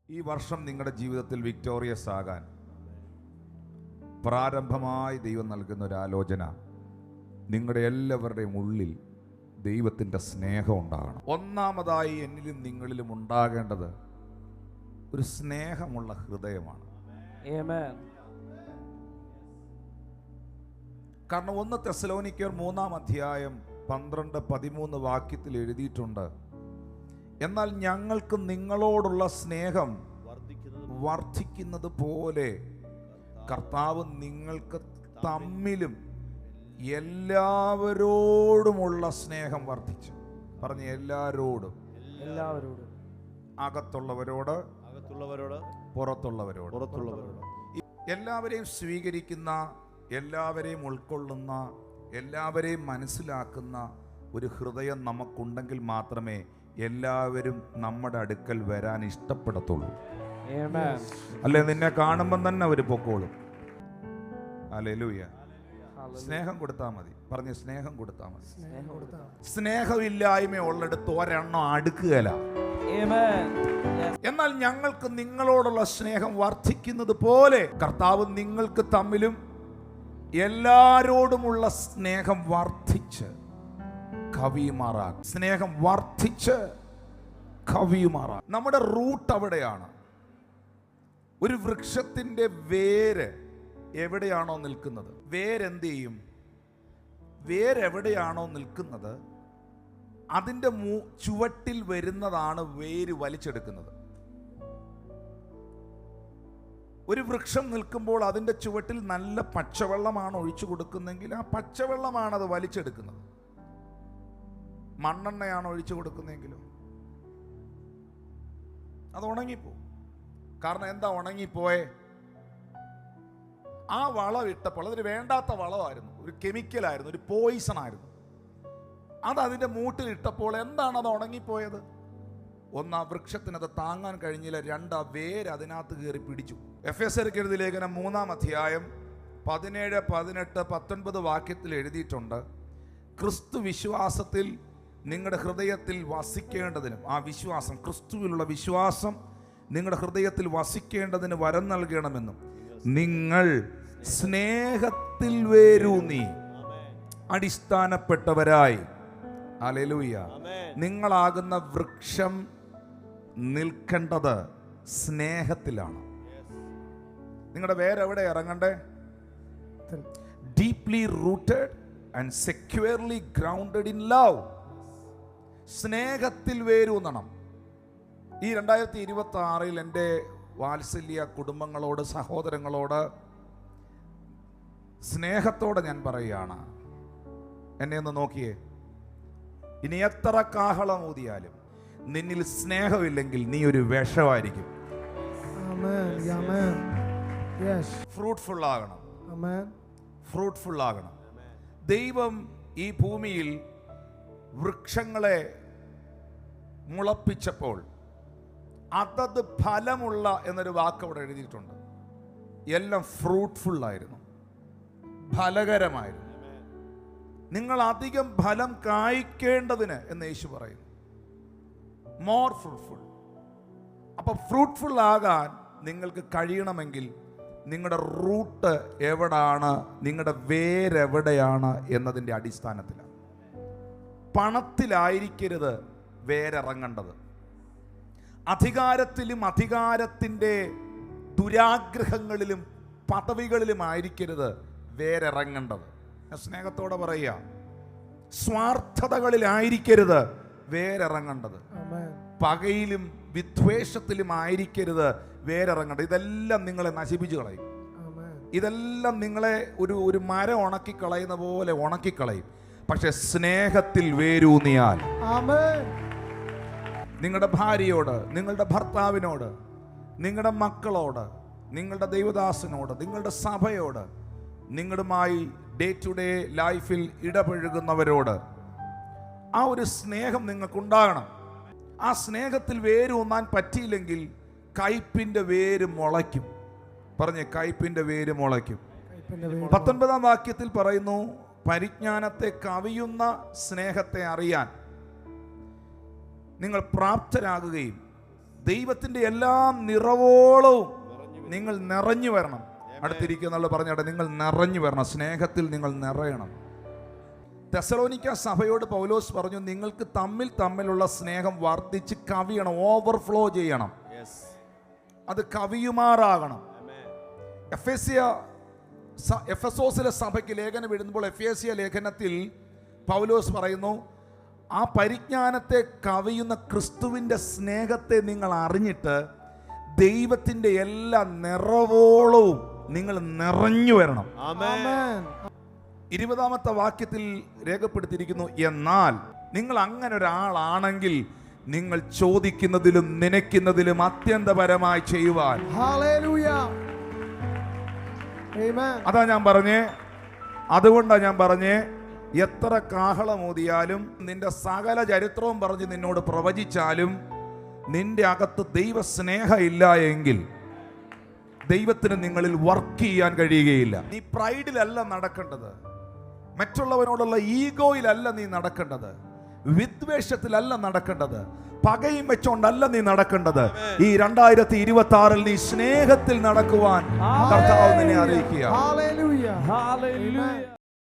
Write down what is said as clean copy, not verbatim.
ഈ വർഷം നിങ്ങളുടെ ജീവിതത്തിൽ വിക്ടോറിയസ് ആകാൻ പ്രാരംഭമായി ദൈവം നൽകുന്ന ഒരു ആലോചന, നിങ്ങളുടെ എല്ലാവരുടെയും ഉള്ളിൽ ദൈവത്തിൻ്റെ സ്നേഹം ഉണ്ടാകണം. ഒന്നാമതായി എന്നിലും നിങ്ങളിലും ഉണ്ടാകേണ്ടത് ഒരു സ്നേഹമുള്ള ഹൃദയമാണ്. കാരണം 1 തെസ്സലോനിക്കർ 3-ാം അധ്യായം 12-13 വാക്യത്തിൽ എഴുതിയിട്ടുണ്ട്, എന്നാൽ ഞങ്ങൾക്ക് നിങ്ങളോടുള്ള സ്നേഹം വർദ്ധിക്കുന്നത് പോലെ കർത്താവ് നിങ്ങൾക്ക് തമ്മിലും എല്ലാവരോടുമുള്ള സ്നേഹം വർദ്ധിച്ചു. പറഞ്ഞ എല്ലാവരോടും, അകത്തുള്ളവരോട്, പുറത്തുള്ളവരോട്, എല്ലാവരെയും സ്വീകരിക്കുന്ന, എല്ലാവരെയും ഉൾക്കൊള്ളുന്ന, എല്ലാവരെയും മനസ്സിലാക്കുന്ന ഒരു ഹൃദയം നമുക്കുണ്ടെങ്കിൽ മാത്രമേ എല്ലാവരും നമ്മുടെ അടുക്കൽ വരാൻ ഇഷ്ടപ്പെടത്തുള്ളൂ. അല്ലെ, നിന്നെ കാണുമ്പം തന്നെ അവർ പൊക്കോളും. ഹല്ലേലൂയ. സ്നേഹം കൊടുത്താൽ മതി. പറഞ്ഞ സ്നേഹം കൊടുത്താൽ മതി. സ്നേഹമില്ലായ്മ ഉള്ളിടത്ത് ഒരെണ്ണം അടുക്കുകയില്ല. എന്നാൽ ഞങ്ങൾക്ക് നിങ്ങളോടുള്ള സ്നേഹം വർദ്ധിക്കുന്നത് പോലെ കർത്താവ് നിങ്ങൾക്ക് തമ്മിലും എല്ലാരോടുമുള്ള സ്നേഹം വർദ്ധിച്ച് കവിയുമാറാ. സ്നേഹം വർദ്ധിച്ച് കവിയുമാറാ. നമ്മുടെ റൂട്ട് അവിടെയാണ്. ഒരു വൃക്ഷത്തിന്റെ വേര് എവിടെയാണോ നിൽക്കുന്നത്, വേരെന്ത് ചെയ്യും? വേരെവിടെയാണോ നിൽക്കുന്നത് അതിൻ്റെ ചുവട്ടിൽ വരുന്നതാണ് വേര് വലിച്ചെടുക്കുന്നത്. ഒരു വൃക്ഷം നിൽക്കുമ്പോൾ അതിൻ്റെ ചുവട്ടിൽ നല്ല പച്ചവെള്ളമാണ് ഒഴിച്ചു കൊടുക്കുന്നെങ്കിൽ ആ പച്ചവെള്ളമാണ് അത് വലിച്ചെടുക്കുന്നത്. മണ്ണെണ്ണയാണ് ഒഴിച്ചു കൊടുക്കുന്നതെങ്കിലോ അത് ഉണങ്ങിപ്പോവും. കാരണം എന്താ ഉണങ്ങിപ്പോയേ? ആ വളം ഇട്ടപ്പോൾ അതൊരു വേണ്ടാത്ത വളമായിരുന്നു, ഒരു കെമിക്കലായിരുന്നു, ഒരു പോയിസൺ ആയിരുന്നു. അത് അതിൻ്റെ മൂട്ടിൽ ഇട്ടപ്പോൾ എന്താണ് അത് ഉണങ്ങിപ്പോയത്? ഒന്ന്, ആ വൃക്ഷത്തിനത് താങ്ങാൻ കഴിഞ്ഞില്ല. 2, ആ വേര് അതിനകത്ത് കയറി പിടിച്ചു. എഫെസ്യർക്ക് എഴുതിയ ലേഖനം 3-ാം അധ്യായം 17, 18, 19 വാക്യത്തിൽ എഴുതിയിട്ടുണ്ട്, ക്രിസ്തു വിശ്വാസത്തിൽ നിങ്ങളുടെ ഹൃദയത്തിൽ വസിക്കേണ്ടതിനും, ആ വിശ്വാസം, ക്രിസ്തുവിലുള്ള വിശ്വാസം നിങ്ങളുടെ ഹൃദയത്തിൽ വസിക്കേണ്ടതിന് വരം നൽകണമെന്നും നിങ്ങൾ സ്നേഹത്തിൽ വേരൂന്നി അടിസ്ഥാനപ്പെട്ടവരായി, ഹല്ലേലൂയ, നിങ്ങളാകുന്ന വൃക്ഷം നിൽക്കേണ്ടത് സ്നേഹത്തിലാണ്. നിങ്ങളുടെ വേരെവിടെ ഇറങ്ങണ്ടേ? Deeply rooted and securely grounded in love. സ്നേഹത്തിൽ വേരൂന്നണം. ഈ 2026 എൻ്റെ വാത്സല്യ കുടുംബങ്ങളോട്, സഹോദരങ്ങളോട് സ്നേഹത്തോടെ ഞാൻ പറയുകയാണ്, എന്നെ ഒന്ന് നോക്കിയേ. ഇനി എത്ര കാഹളം ഊതിയാലും നിന്നിൽ സ്നേഹമില്ലെങ്കിൽ നീ ഒരു വിഷമായിരിക്കും. ഫ്രൂട്ട്ഫുൾ ആകണം, ഫ്രൂട്ട്ഫുൾ ആകണം. ദൈവം ഈ ഭൂമിയിൽ വൃക്ഷങ്ങളെ മുളപ്പിച്ചപ്പോൾ അതത് ഫലമുള്ള എന്നൊരു വാക്ക് അവിടെ എഴുതിയിട്ടുണ്ട്. എല്ലാം ഫ്രൂട്ട്ഫുൾ ആയിരുന്നു, ഫലകരമായിരുന്നു. നിങ്ങൾ അധികം ഫലം കായ്ക്കേണ്ടതിന് എന്ന് യേശു പറയുന്നു. More fruitful. അപ്പൊ ഫ്രൂട്ട്ഫുൾ ആകാൻ നിങ്ങൾക്ക് കഴിയണമെങ്കിൽ നിങ്ങളുടെ റൂട്ട് എവിടാണ്, നിങ്ങളുടെ വേരെവിടെയാണ് എന്നതിൻ്റെ അടിസ്ഥാനത്തിലാണ്. പണത്തിലായിരിക്കരുത് വേരിറങ്ങേണ്ടത്. അധികാരത്തിലും അധികാരത്തിൻ്റെ ദുരാഗ്രഹങ്ങളിലും പദവികളിലും ആയിരിക്കരുത് വേരിറങ്ങേണ്ടത്. സ്നേഹത്തോടെ പറയുക, സ്വാർത്ഥതകളിലായിരിക്കരുത് വേരിറങ്ങേണ്ടത്. പകയിലും വിദ്വേഷത്തിലും ആയിരിക്കരുത് വേരിറങ്ങേണ്ടത്. ഇതെല്ലാം നിങ്ങളെ നശിപ്പിച്ചു കളയും. ഇതെല്ലാം നിങ്ങളെ ഒരു മരം ഉണക്കിക്കളയുന്ന പോലെ ഉണക്കിക്കളയും. പക്ഷെ സ്നേഹത്തിൽ വേരൂന്നിയാൽ, നിങ്ങളുടെ ഭാര്യയോട്, നിങ്ങളുടെ ഭർത്താവിനോട്, നിങ്ങളുടെ മക്കളോട്, നിങ്ങളുടെ ദൈവദാസനോട്, നിങ്ങളുടെ സഭയോട്, നിങ്ങളുമായി ഡേ ടു ഡേ ലൈഫിൽ ഇടപഴകുന്നവരോട് ആ ഒരു സ്നേഹം നിങ്ങൾക്കുണ്ടാകണം. ആ സ്നേഹത്തിൽ വേരൂന്നാൻ പറ്റിയില്ലെങ്കിൽ കയ്പിൻ്റെ വേര് മുളയ്ക്കും. പറഞ്ഞേ, കയ്പിൻ്റെ വേര് മുളയ്ക്കും. 19-ാം വാക്യത്തിൽ പറയുന്നു, പരിജ്ഞാനത്തെ കവിയുന്ന സ്നേഹത്തെ അറിയാൻ നിങ്ങൾ പ്രാപ്തരാകുകയും ദൈവത്തിന്റെ എല്ലാം നിറവോളവും നിങ്ങൾ നിറഞ്ഞു വരണം. അടുത്തിരിക്കുന്ന പറഞ്ഞാട്ടെ, നിങ്ങൾ നിറഞ്ഞു വരണം, സ്നേഹത്തിൽ നിങ്ങൾ നിറയണം. തെസലോനിക്ക സഭയോട് പൗലോസ് പറഞ്ഞു, നിങ്ങൾക്ക് തമ്മിലുള്ള സ്നേഹം വർദ്ധിച്ച് കവിയണം, ഓവർഫ്ലോ ചെയ്യണം, അത് കവിയുമാറാകണം. എഫെസോസിലെ സഭയ്ക്ക് ലേഖനം എഴുതുമ്പോൾ എഫേസ്യ ലേഖനത്തിൽ പൗലോസ് പറയുന്നു, ആ പരിജ്ഞാനത്തെ കവിയുന്ന ക്രിസ്തുവിൻ്റെ സ്നേഹത്തെ നിങ്ങൾ അറിഞ്ഞിട്ട് ദൈവത്തിൻ്റെ എല്ലാ നിറവോളവും നിങ്ങൾ നിറഞ്ഞു വരണം. 20-ാമത്തെ വാക്യത്തിൽ രേഖപ്പെടുത്തിയിരിക്കുന്നു, എന്നാൽ നിങ്ങൾ അങ്ങനെ ഒരാളാണെങ്കിൽ നിങ്ങൾ ചോദിക്കുന്നതിലും നനയ്ക്കുന്നതിലും അത്യന്തപരമായി ചെയ്യുവാൻ. അതാ ഞാൻ പറഞ്ഞേ, അതുകൊണ്ടാ ഞാൻ പറഞ്ഞേ, എത്ര കാഹളമൂതിയാലും നിന്റെ സകല ചരിത്രവും പറഞ്ഞ് നിന്നോട് പ്രവചിച്ചാലും നിന്റെ അകത്ത് ദൈവസ്നേഹം ഇല്ല എങ്കിൽ ദൈവത്തിന് നിങ്ങളിൽ വർക്ക് ചെയ്യാൻ കഴിയുകയില്ല. നീ പ്രൈഡിലല്ല നടക്കേണ്ടത്, മറ്റുള്ളവനോടുള്ള ഈഗോയിലല്ല നീ നടക്കേണ്ടത്, വിദ്വേഷത്തിലല്ല നടക്കേണ്ടത്, പകയും വെച്ചോണ്ടല്ല നീ നടക്കേണ്ടത്. ഈ 2026 നീ സ്നേഹത്തിൽ നടക്കുവാൻ കർത്താവ് നിന്നെ അറിയിക്കുക.